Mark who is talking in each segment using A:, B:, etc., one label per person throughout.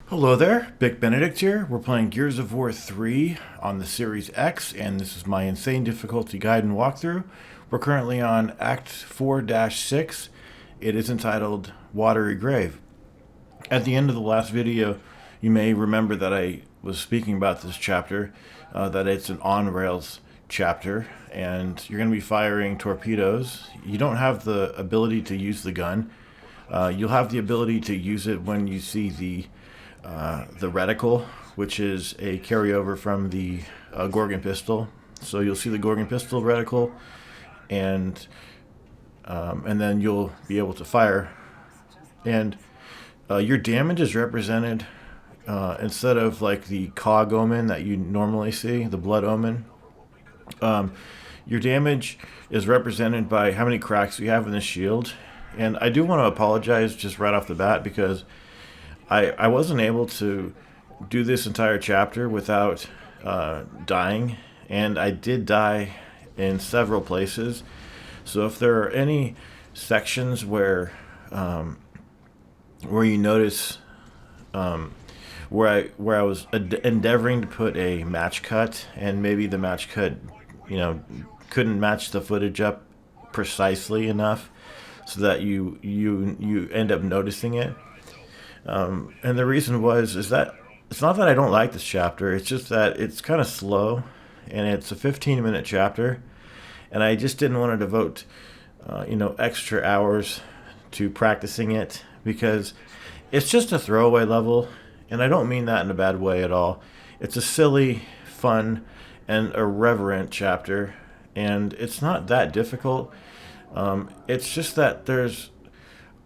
A: Hello there, Big Benedict here. We're playing Gears of War 3 on the Series X, and this is my insane difficulty guide and walkthrough. We're currently on Act 4-6. It is entitled Watery Grave. At the end of the last video, you may remember that I was speaking about this chapter, that it's an on-rails chapter, and you're going to be firing torpedoes. You don't have the ability to use the gun. You'll have the ability to use it when you see the reticle, which is a carryover from the Gorgon pistol. So you'll see the Gorgon pistol reticle, and then you'll be able to fire. And your damage is represented instead of like the cog omen that you normally see, the blood omen. Your damage is represented by how many cracks you have in the shield. And I do want to apologize just right off the bat because I wasn't able to do this entire chapter without dying, and I did die in several places. So if there are any sections where you notice where I was endeavoring to put a match cut, and maybe the match cut, couldn't match the footage up precisely enough, so that you end up noticing it. And the reason is that it's not that I don't like this chapter, it's just that it's kind of slow, and it's a 15-minute chapter, and I just didn't want to devote, extra hours to practicing it, because it's just a throwaway level, and I don't mean that in a bad way at all. It's a silly, fun, and irreverent chapter, and it's not that difficult. It's just that there's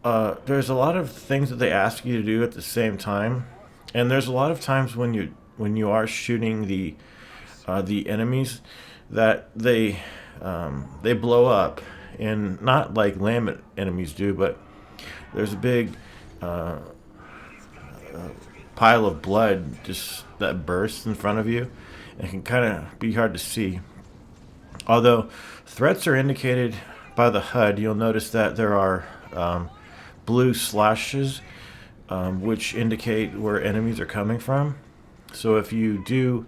A: a lot of things that they ask you to do at the same time, and there's a lot of times when you are shooting the enemies that they blow up, and not like land enemies do, but there's a big pile of blood just that bursts in front of you, and it can kind of be hard to see. Although threats are indicated by the HUD, you'll notice that there are blue slashes, which indicate where enemies are coming from. So if you do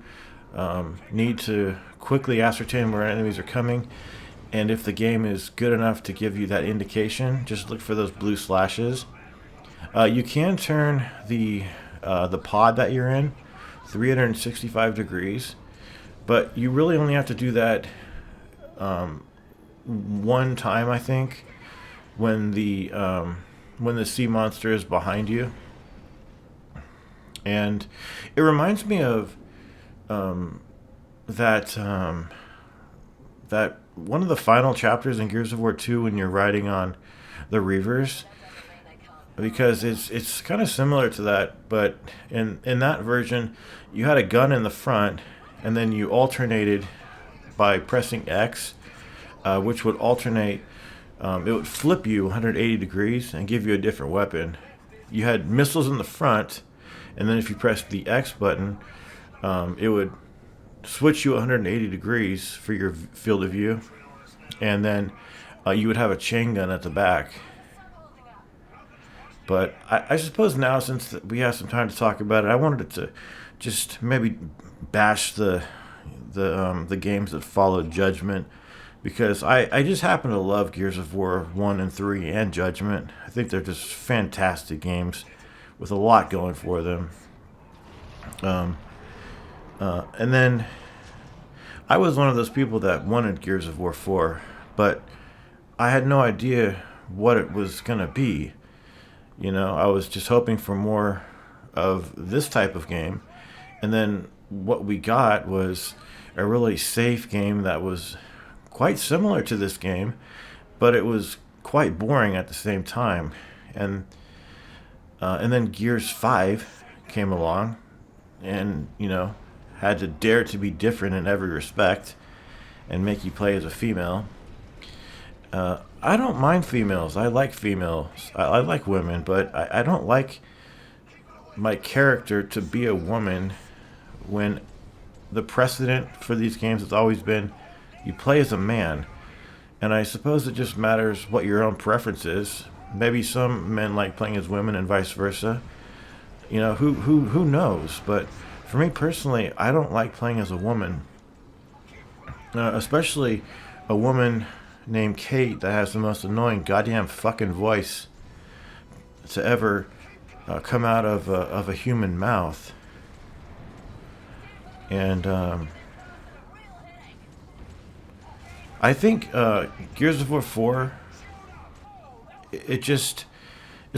A: need to quickly ascertain where enemies are coming, and if the game is good enough to give you that indication, just look for those blue slashes. You can turn the pod that you're in 365 degrees, but you really only have to do that one time, I think, when the sea monster is behind you. And it reminds me of that one of the final chapters in Gears of War 2 when you're riding on the Reavers, because it's kind of similar to that, but in that version you had a gun in the front, and then you alternated by pressing X, which would alternate. It would flip you 180 degrees and give you a different weapon. You had missiles in the front, and then if you pressed the X button, it would switch you 180 degrees for your field of view, and then you would have a chain gun at the back. But I suppose now, since we have some time to talk about it, I wanted to just maybe bash the games that followed Judgment, because I just happen to love Gears of War 1 and 3 and Judgment. I think they're just fantastic games with a lot going for them. And then I was one of those people that wanted Gears of War 4, but I had no idea what it was going to be. I was just hoping for more of this type of game, and then what we got was a really safe game that was quite similar to this game, but it was quite boring at the same time. And then Gears 5 came along, and had to dare to be different in every respect and make you play as a female. I don't mind females. I like females. I like women, but I don't like my character to be a woman when the precedent for these games has always been you play as a man. And I suppose it just matters what your own preference is. Maybe some men like playing as women and vice versa. You know, who knows? But for me personally, I don't like playing as a woman, especially a woman named Kate that has the most annoying goddamn fucking voice to ever come out of a human mouth. And I think Gears of War 4, it's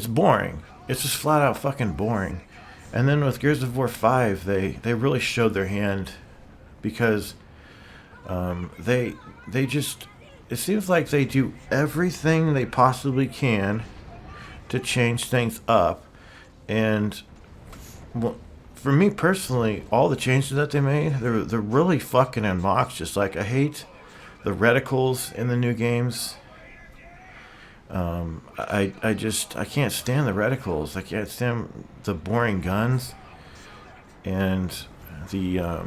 A: boring. It's just flat out fucking boring. And then with Gears of War 5, they really showed their hand because they just, it seems like they do everything they possibly can to change things up. And well, for me personally, all the changes that they made, they're really fucking obnoxious. Like, I hate the reticles in the new games. I can't stand the reticles. I can't stand the boring guns and the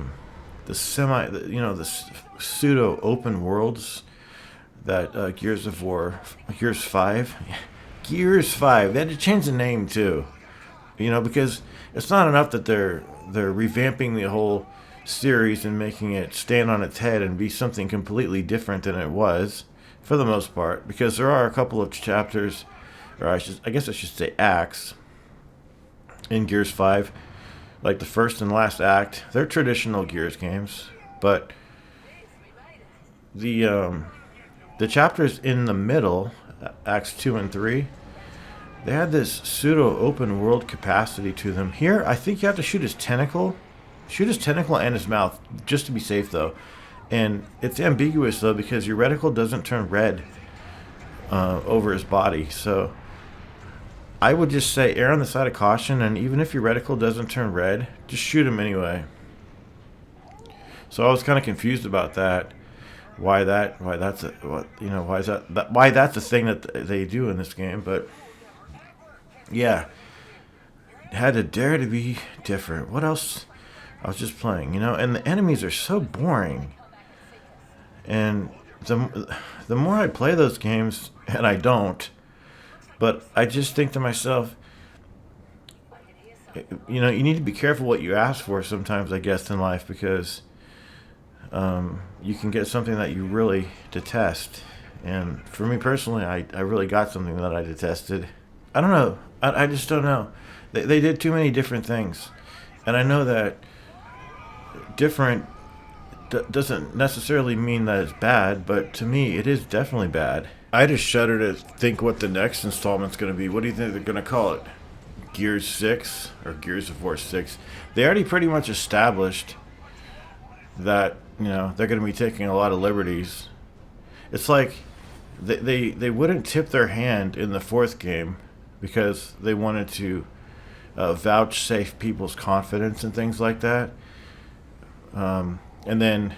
A: pseudo open worlds that Gears 5. Gears 5. They had to change the name too. You know, because it's not enough that they're revamping the whole series and making it stand on its head and be something completely different than it was, for the most part. Because there are a couple of chapters, or I guess I should say acts, in Gears 5, like the first and last act. They're traditional Gears games, but the chapters in the middle, acts 2 and 3. They had this pseudo open world capacity to them. Here, I think you have to shoot his tentacle. Shoot his tentacle and his mouth, just to be safe, though. And it's ambiguous, though, because your reticle doesn't turn red over his body. So I would just say err on the side of caution, and even if your reticle doesn't turn red, just shoot him anyway. So I was kind of confused about that. Why that's a thing that they do in this game, but yeah, had to dare to be different. What else? I was just playing, and the enemies are so boring. And the more I play those games, and I don't, but I just think to myself, you need to be careful what you ask for sometimes, I guess, in life, because you can get something that you really detest. And for me personally, I really got something that I detested. I don't know. I just don't know. They did too many different things. And I know that different doesn't necessarily mean that it's bad, but to me, it is definitely bad. I just shudder to think what the next installment's going to be. What do you think they're going to call it? Gears 6 or Gears of War 6? They already pretty much established that, they're going to be taking a lot of liberties. It's like they wouldn't tip their hand in the fourth game because they wanted to vouchsafe people's confidence and things like that. And then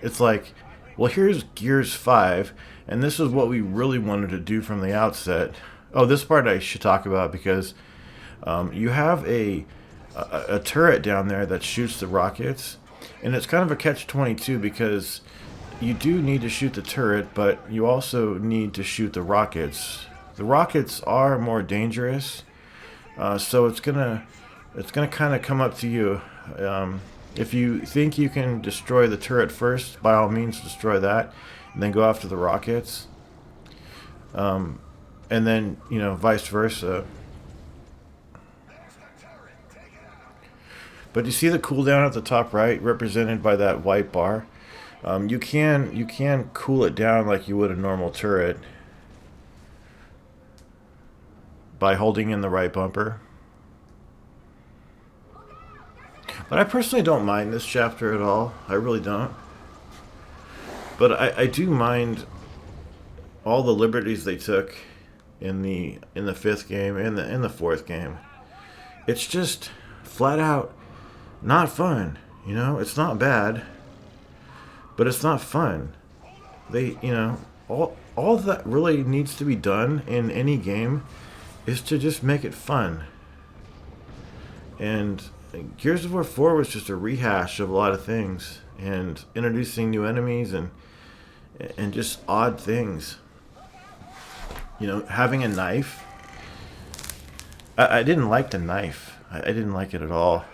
A: it's like, well, here's Gears 5, and this is what we really wanted to do from the outset. Oh, this part I should talk about because you have a turret down there that shoots the rockets, and it's kind of a catch-22 because you do need to shoot the turret, but you also need to shoot the rockets. The rockets are more dangerous, so it's gonna kind of come up to you. If you think you can destroy the turret first, by all means destroy that, and then go after the rockets. And then, vice versa. But you see the cooldown at the top right, represented by that white bar? You can cool it down like you would a normal turret by holding in the right bumper. But I personally don't mind this chapter at all. I really don't. But I do mind all the liberties they took in the fifth game and in the fourth game. It's just flat out not fun. It's not bad, but it's not fun. They, all that really needs to be done in any game is to just make it fun. And Gears of War 4 was just a rehash of a lot of things and introducing new enemies and just odd things. Having a knife. I didn't like the knife. I didn't like it at all.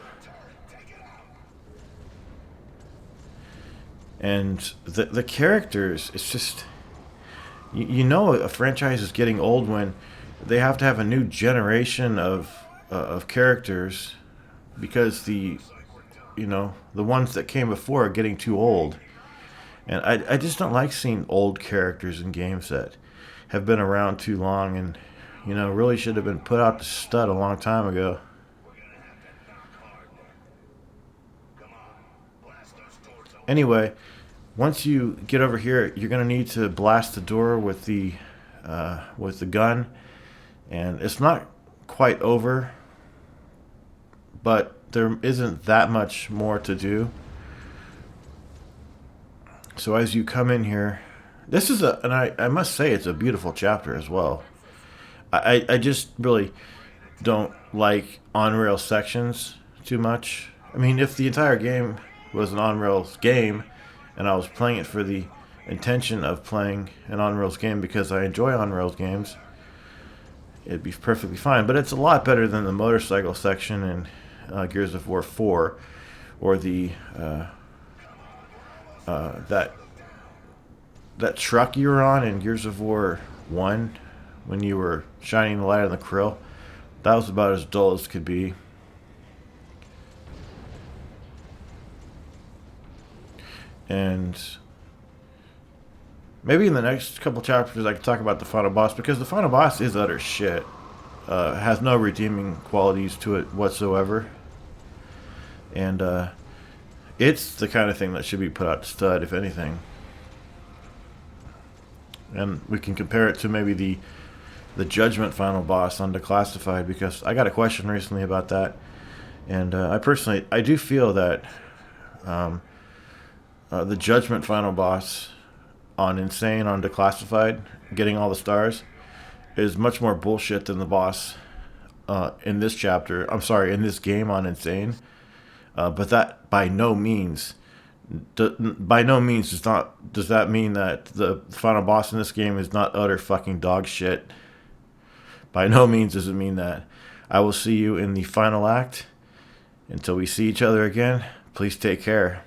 A: And the characters, it's just, you know a franchise is getting old when they have to have a new generation of characters because the ones that came before are getting too old. And I just don't like seeing old characters in games that have been around too long and, really should have been put out to stud a long time ago. Anyway, once you get over here, you're gonna need to blast the door with the gun, and it's not quite over, but there isn't that much more to do. So as you come in here, this is and I must say it's a beautiful chapter as well. I just really don't like on rail sections too much. I mean, if the entire game was an on rails game, and I was playing it for the intention of playing an on rails game because I enjoy on rails games, it'd be perfectly fine. But it's a lot better than the motorcycle section in Gears of War 4, or the that truck you were on in Gears of War 1 when you were shining the light on the krill. That was about as dull as could be. And maybe in the next couple chapters I can talk about the final boss, because the final boss is utter shit. Has no redeeming qualities to it whatsoever. And it's the kind of thing that should be put out to stud, if anything. And we can compare it to maybe the Judgment final boss on Declassified, because I got a question recently about that. And I do feel that the Judgment final boss on Insane on Declassified, getting all the stars, is much more bullshit than the boss in this chapter. I'm sorry, in this game on Insane. But that by no means does that mean that the final boss in this game is not utter fucking dog shit. By no means does it mean that. I will see you in the final act. Until we see each other again, please take care.